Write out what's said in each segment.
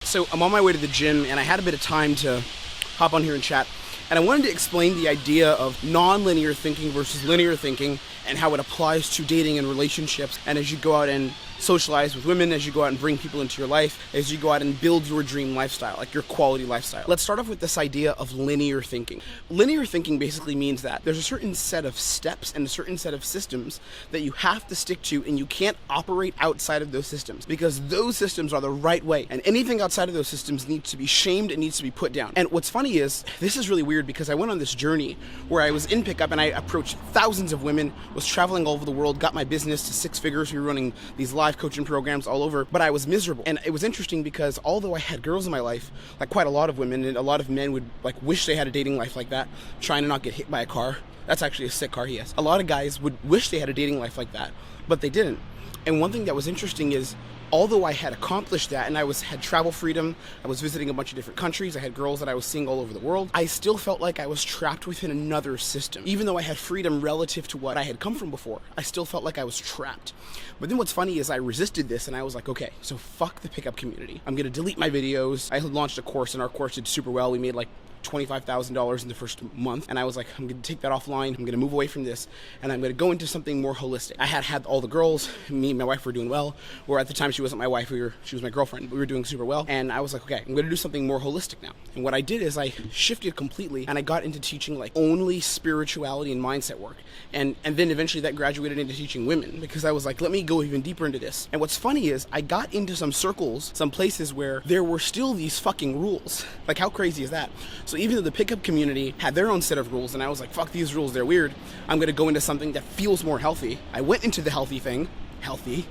So I'm on my way to the gym and I had a bit of time to hop on here and chat. And I wanted to explain the idea of non-linear thinking versus linear thinking and how it applies to dating and relationships. And as you go out and socialize with women, as you go out and bring people into your life, as you go out and build your dream lifestyle, like your quality lifestyle. Let's start off with this idea of linear thinking. Linear thinking basically means that there's a certain set of steps and a certain set of systems that you have to stick to, and you can't operate outside of those systems because those systems are the right way, and anything outside of those systems needs to be shamed and needs to be put down. And what's funny is, this is really weird because I went on this journey where I was in pickup and I approached thousands of women, was traveling all over the world, got my business to 6 figures. We were running these live coaching programs all over, but I was miserable. And it was interesting because although I had girls in my life, like quite a lot of women, and a lot of men would like wish they had a dating life like that, trying to not get hit by a car. That's actually a sick car he has. A lot of guys would wish they had a dating life like that, but they didn't. And one thing that was interesting is, although I had accomplished that and I had travel freedom, I was visiting a bunch of different countries, I had girls that I was seeing all over the world, I still felt like I was trapped within another system. Even though I had freedom relative to what I had come from before, I still felt like I was trapped. But then what's funny is I resisted this and I was like, okay, so fuck the pickup community. I'm gonna delete my videos. I had launched a course and our course did super well. We made like $25,000 in the first month, and I was like, I'm gonna take that offline, I'm gonna move away from this, and I'm gonna go into something more holistic. I had all the girls, me and my wife were doing well, or at the time she wasn't my wife, she was my girlfriend, we were doing super well, and I was like, okay, I'm gonna do something more holistic now. And what I did is I shifted completely, and I got into teaching like only spirituality and mindset work, and then eventually that graduated into teaching women, because I was like, let me go even deeper into this. And what's funny is I got into some circles, some places where there were still these fucking rules. Like, how crazy is that? So even though the pickup community had their own set of rules, and I was like, fuck these rules, they're weird, I'm gonna go into something that feels more healthy. I went into the healthy,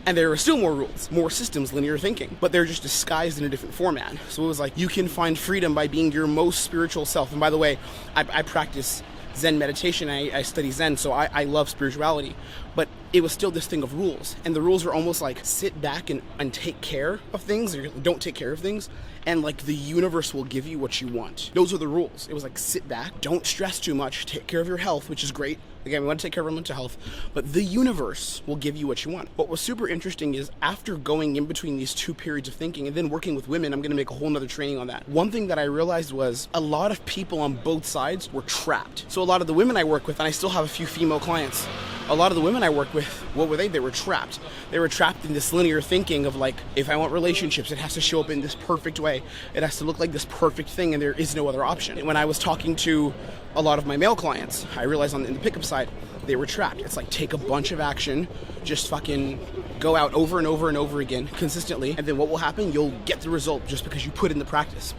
and there are still more rules, more systems, linear thinking, but they're just disguised in a different format. So it was like, you can find freedom by being your most spiritual self. And by the way, I practice Zen meditation, I study Zen, so I love spirituality, but it was still this thing of rules, and the rules were almost like sit back and take care of things, or don't take care of things, and like the universe will give you what you want. Those are the rules. It was like, sit back, don't stress too much, take care of your health, which is great. Again, we want to take care of our mental health, but the universe will give you what you want. What was super interesting is after going in between these two periods of thinking and then working with women, I'm going to make a whole nother training on that. One thing that I realized was a lot of people on both sides were trapped. So a lot of the women I work with, and I still have a few female clients, a lot of the women I work with, what were they? They were trapped. They were trapped in this linear thinking of like, if I want relationships, it has to show up in this perfect way. It has to look like this perfect thing, and there is no other option. And when I was talking to a lot of my male clients, I realized in the pickup side, they were trapped. It's like, take a bunch of action, just fucking go out over and over and over again consistently, and then what will happen? You'll get the result just because you put in the practice.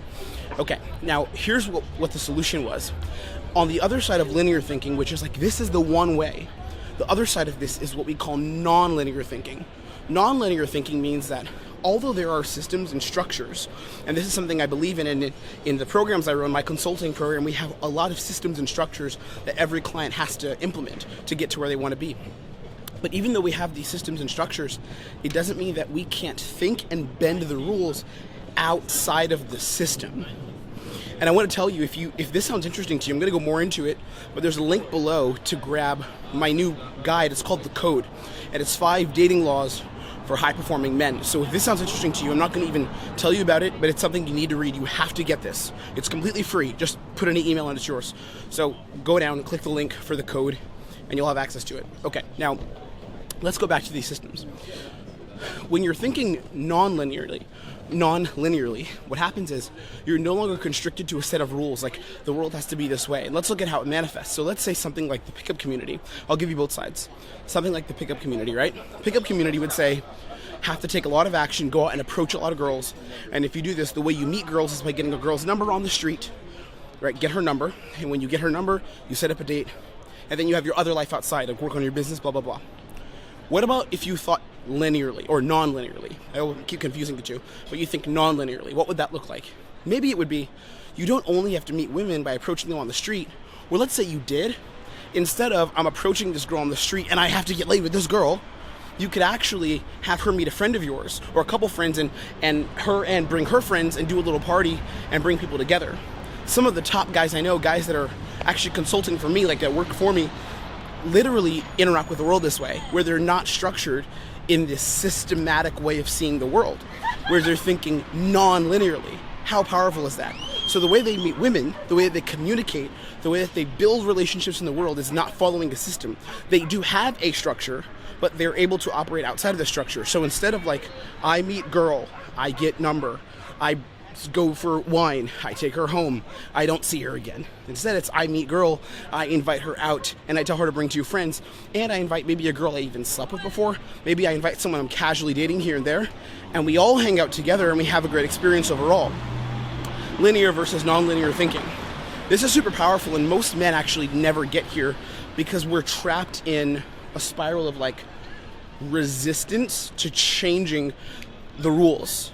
Okay, now here's what the solution was. On the other side of linear thinking, which is like, this is the one way, the other side of this is what we call non-linear thinking. Non-linear thinking means that although there are systems and structures, and this is something I believe in the programs I run, my consulting program, we have a lot of systems and structures that every client has to implement to get to where they want to be. But even though we have these systems and structures, it doesn't mean that we can't think and bend the rules outside of the system. And I want to tell you, if this sounds interesting to you, I'm going to go more into it, but there's a link below to grab my new guide. It's called The Code, and it's 5 dating laws for high-performing men. So if this sounds interesting to you, I'm not going to even tell you about it, but it's something you need to read. You have to get this. It's completely free. Just put in an email and it's yours. So go down and click the link for The Code, and you'll have access to it. Okay, now let's go back to these systems. When you're thinking non-linearly, what happens is you're no longer constricted to a set of rules, like the world has to be this way. And let's look at how it manifests. So let's say something like the pickup community. I'll give you both sides. Something like the pickup community, right? Pickup community would say, have to take a lot of action, go out and approach a lot of girls. And if you do this, the way you meet girls is by getting a girl's number on the street, right? Get her number. And when you get her number, you set up a date. And then you have your other life outside, like work on your business, blah, blah, blah. What about if you thought linearly or non-linearly? I will keep confusing the two, but you think non-linearly. What would that look like? Maybe it would be, you don't only have to meet women by approaching them on the street. Well, let's say you did. Instead of, I'm approaching this girl on the street and I have to get laid with this girl, you could actually have her meet a friend of yours or a couple friends and bring her friends and do a little party and bring people together. Some of the top guys I know, guys that are actually consulting for me, like that work for me, literally interact with the world this way, where they're not structured in this systematic way of seeing the world, where they're thinking non-linearly. How powerful is that? So the way they meet women, the way that they communicate, the way that they build relationships in the world is not following a system. They do have a structure, but they're able to operate outside of the structure. So instead of like, I meet girl, I get number, I go for wine, I take her home, I don't see her again. Instead, it's I meet girl, I invite her out, and I tell her to bring 2 friends, and I invite maybe a girl I even slept with before, maybe I invite someone I'm casually dating here and there, and we all hang out together and we have a great experience overall. Linear versus non-linear thinking. This is super powerful, and most men actually never get here because we're trapped in a spiral of like resistance to changing the rules.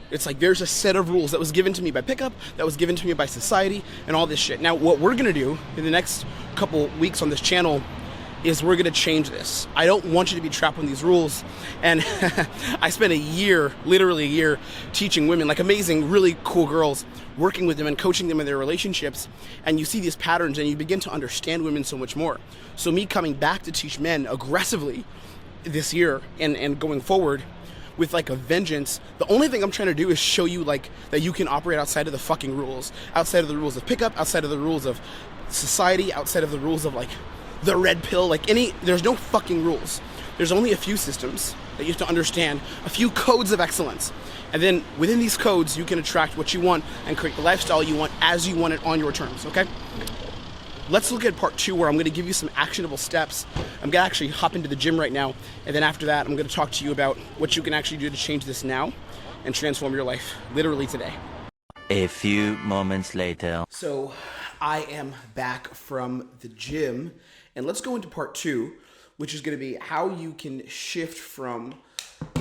It's like there's a set of rules that was given to me by pickup, that was given to me by society, and all this shit. Now, what we're gonna do in the next couple weeks on this channel is we're gonna change this. I don't want you to be trapped in these rules. And I spent a year, literally a year, teaching women, like amazing, really cool girls, working with them and coaching them in their relationships. And you see these patterns and you begin to understand women so much more. So me coming back to teach men aggressively this year and going forward with like a vengeance, the only thing I'm trying to do is show you like that you can operate outside of the fucking rules, outside of the rules of pickup, outside of the rules of society, outside of the rules of like the red pill, there's no fucking rules. There's only a few systems that you have to understand, a few codes of excellence. And then within these codes, you can attract what you want and create the lifestyle you want as you want it on your terms, okay? Let's look at part 2 where I'm gonna give you some actionable steps. I'm gonna actually hop into the gym right now. And then after that, I'm gonna talk to you about what you can actually do to change this now and transform your life literally today. A few moments later. So I am back from the gym, and let's go into part 2, which is going to be how you can shift from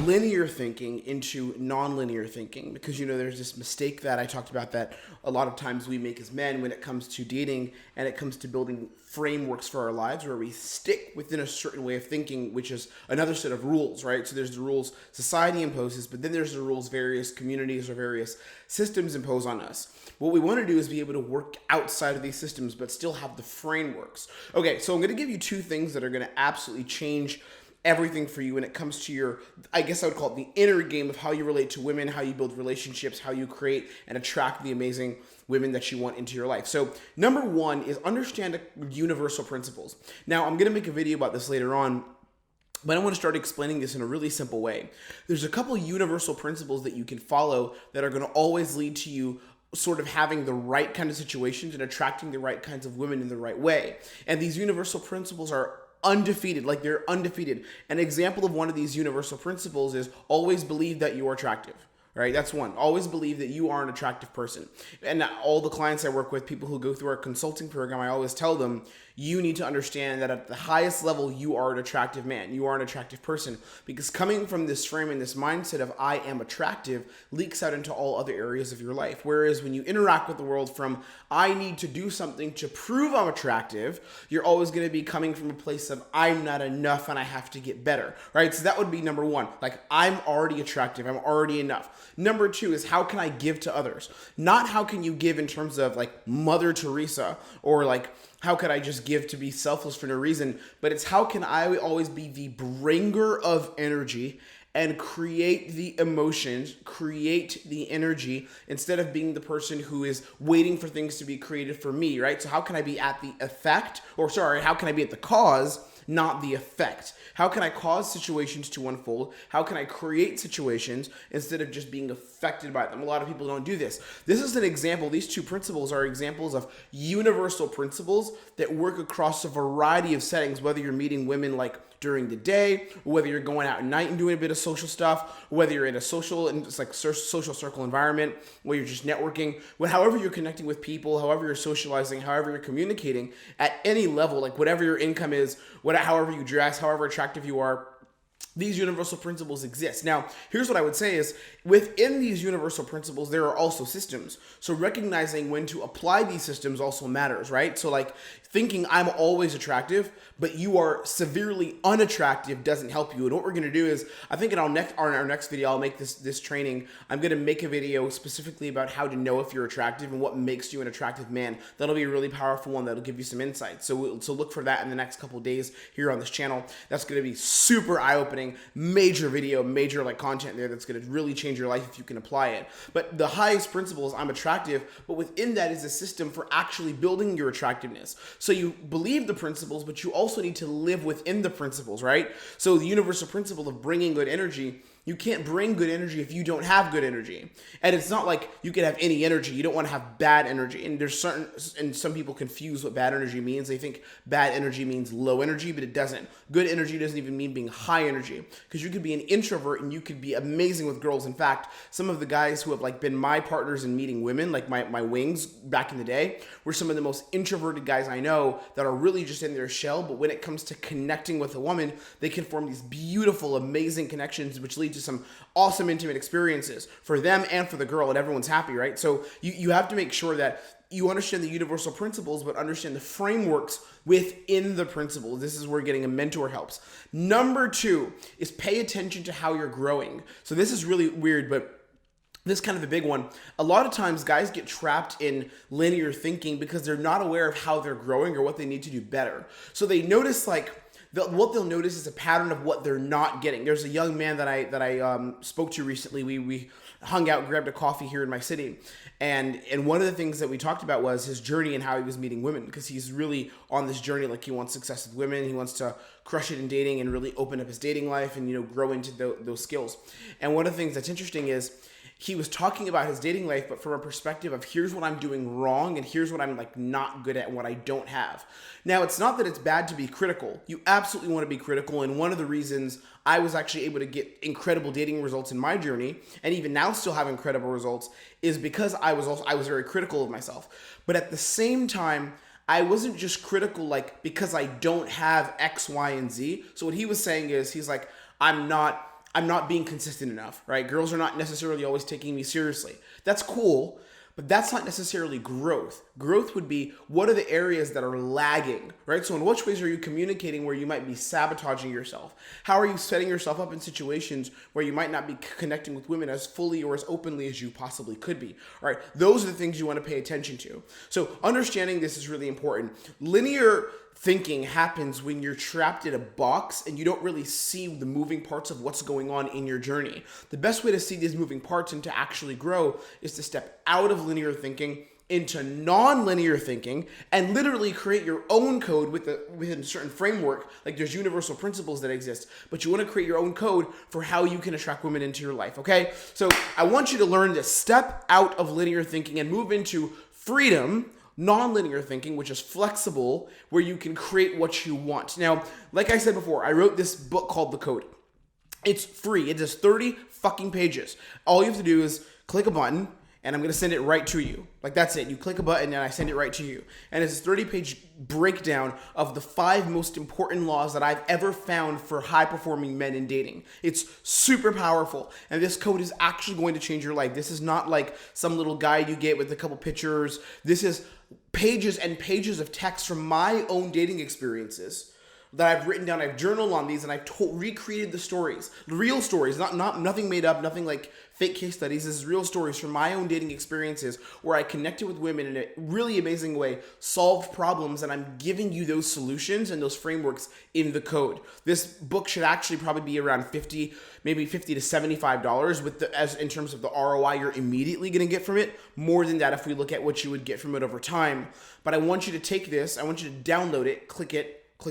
linear thinking into non-linear thinking. Because, you know, there's this mistake that I talked about that a lot of times we make as men when it comes to dating and it comes to building frameworks for our lives, where we stick within a certain way of thinking, which is another set of rules, right? So there's the rules society imposes, but then there's the rules various communities or various systems impose on us. What we want to do is be able to work outside of these systems, but still have the frameworks. Okay, so I'm going to give you 2 things that are going to absolutely change everything for you when it comes to your, I guess I would call it the inner game of how you relate to women, how you build relationships, how you create and attract the amazing women that you want into your life. So number 1 is understand universal principles. Now, I'm going to make a video about this later on, but I want to start explaining this in a really simple way. There's a couple universal principles that you can follow that are going to always lead to you sort of having the right kind of situations and attracting the right kinds of women in the right way. And these universal principles are undefeated, like they're undefeated. An example of one of these universal principles is always believe that you are attractive. Right? That's one. Always believe that you are an attractive person. And all the clients I work with, people who go through our consulting program, I always tell them, you need to understand that at the highest level, you are an attractive man. You are an attractive person. Because coming from this frame and this mindset of I am attractive leaks out into all other areas of your life. Whereas when you interact with the world from I need to do something to prove I'm attractive, you're always going to be coming from a place of I'm not enough and I have to get better. Right? So that would be number 1. Like I'm already attractive. I'm already enough. Number 2 is how can I give to others? Not how can you give in terms of like Mother Teresa or like how could I just give to be selfless for no reason, but it's how can I always be the bringer of energy and create the emotions, create the energy instead of being the person who is waiting for things to be created for me, right? So how can I be at the effect, how can I be at the cause, not the effect? How can I cause situations to unfold? How can I create situations instead of just being affected by them? A lot of people don't do this. This is an example. These 2 principles are examples of universal principles that work across a variety of settings, whether you're meeting women like during the day, whether you're going out at night and doing a bit of social stuff, whether you're in a social and it's like social circle environment, where you're just networking, however you're connecting with people, however you're socializing, however you're communicating at any level, like whatever your income is, however you dress, however attractive you are, these universal principles exist. Now, here's what I would say is within these universal principles, there are also systems. So recognizing when to apply these systems also matters, right? So like thinking I'm always attractive, but you are severely unattractive doesn't help you. And what we're going to do is, I think in our next video, I'll make this training. I'm going to make a video specifically about how to know if you're attractive and what makes you an attractive man. That'll be a really powerful one that'll give you some insights. So look for that in the next couple of days here on this channel. That's going to be super eye-opening. happening, major video, major like content there that's going to really change your life if you can apply it. But the highest principle is I'm attractive, but within that is a system for actually building your attractiveness. So you believe the principles, but you also need to live within the principles, right? So the universal principle of bringing good energy, you can't bring good energy if you don't have good energy. And it's not like you can have any energy. You don't want to have bad energy. And some people confuse what bad energy means. They think bad energy means low energy, but it doesn't. Good energy doesn't even mean being high energy, because you could be an introvert and you could be amazing with girls. In fact, some of the guys who have like been my partners in meeting women, like my wings back in the day, were some of the most introverted guys I know that are really just in their shell. But when it comes to connecting with a woman, they can form these beautiful, amazing connections, which lead to some awesome intimate experiences for them and for the girl, and everyone's happy, right? So you have to make sure that you understand the universal principles, but understand the frameworks within the principles. This is where getting a mentor helps. Number 2 is pay attention to how you're growing. So this is really weird, but this is kind of a big one. A lot of times guys get trapped in linear thinking because they're not aware of how they're growing or what they need to do better. So they notice what they'll notice is a pattern of what they're not getting. There's a young man that I spoke to recently. We hung out, grabbed a coffee here in my city, and one of the things that we talked about was his journey and how he was meeting women, because he's really on this journey. Like, he wants success with women, he wants to crush it in dating and really open up his dating life and grow into those skills. And one of the things that's interesting is he was talking about his dating life, but from a perspective of here's what I'm doing wrong and here's what I'm like not good at and what I don't have. Now, it's not that it's bad to be critical. You absolutely want to be critical. And one of the reasons I was actually able to get incredible dating results in my journey, and even now still have incredible results, is because I was very critical of myself. But at the same time, I wasn't just critical like because I don't have X, Y, and Z. So what he was saying is, he's like, I'm not being consistent enough, right? Girls are not necessarily always taking me seriously. That's cool, but that's not necessarily growth. Growth would be, what are the areas that are lagging, right? So in which ways are you communicating where you might be sabotaging yourself? How are you setting yourself up in situations where you might not be connecting with women as fully or as openly as you possibly could be, all right? Those are the things you want to pay attention to. So understanding this is really important. Linear thinking happens when you're trapped in a box and you don't really see the moving parts of what's going on in your journey. The best way to see these moving parts and to actually grow is to step out of linear thinking into non-linear thinking and literally create your own code within a certain framework. Like, there's universal principles that exist, but you want to create your own code for how you can attract women into your life, okay? So I want you to learn to step out of linear thinking and move into freedom, non-linear thinking, which is flexible, where you can create what you want. Now, like I said before, I wrote this book called The Code. It's free. It is 30 fucking pages. All you have to do is click a button, and I'm going to send it right to you. Like, that's it. You click a button and I send it right to you. And it's a 30-page breakdown of the 5 most important laws that I've ever found for high-performing men in dating. It's super powerful. And this code is actually going to change your life. This is not like some little guide you get with a couple pictures. This is pages and pages of text from my own dating experiences that I've written down. I've journaled on these, and I've recreated the stories, real stories, nothing made up, nothing like fake case studies. This is real stories from my own dating experiences where I connected with women in a really amazing way, solved problems, and I'm giving you those solutions and those frameworks in the code. This book should actually probably be around $50, maybe $50 to $75 as in terms of the ROI you're immediately going to get from it. More than that if we look at what you would get from it over time. But I want you to take this, I want you to download it, click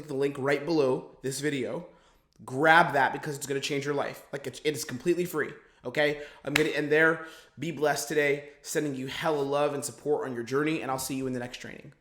the link right below this video, grab that, because it's going to change your life. Like, it is completely free. Okay, I'm going to end there. Be blessed today. Sending you hella love and support on your journey, and I'll see you in the next training.